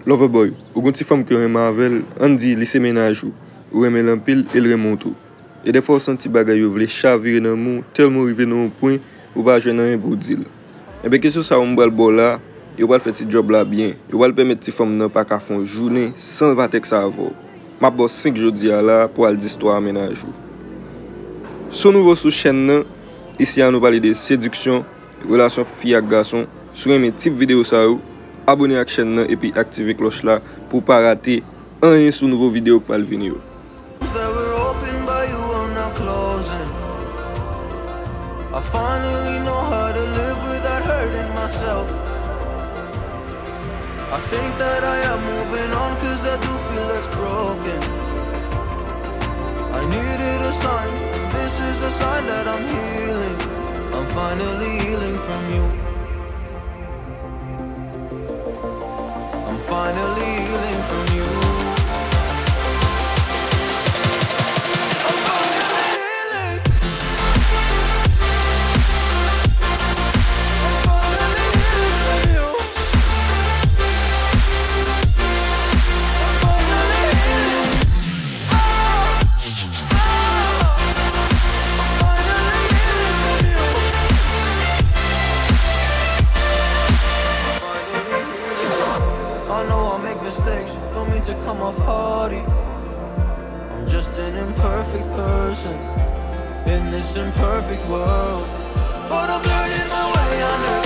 Loverboy, ou gon ti femme qui reme avec, on dit li se mennaj ou reme l'empile et le remont tout. Et des fois, senti bagay yo vle chavirer dans mou, tellement rive dans un point ou pas jouer dans un pour dire. Et bien question ça on bral bol là, yo va faire petit job là bien. Yo va permettre ti femme nan pas ka fon journée sans vatek ça avant. M'a boss 5 jodi là pour al d'histoire mennaj. Son nouveau sous chaîne nan, ici on nous parler de séduction, relation fille ak garçon. Sur mes type vidéo ça ou, abonnez à la chaîne et puis activez cloche là pour pas rater un sous nouveau vidéo pour le venir. I finally know how to live without hurting myself. I think that I am moving on cause I do feel less broken. I needed a sign, this is a sign that I'm healing. I'm finally healing from you. I'm finally healing from you. Mistakes, don't mean to come off hardy. I'm just an imperfect person in this imperfect world, but I'm learning my way under.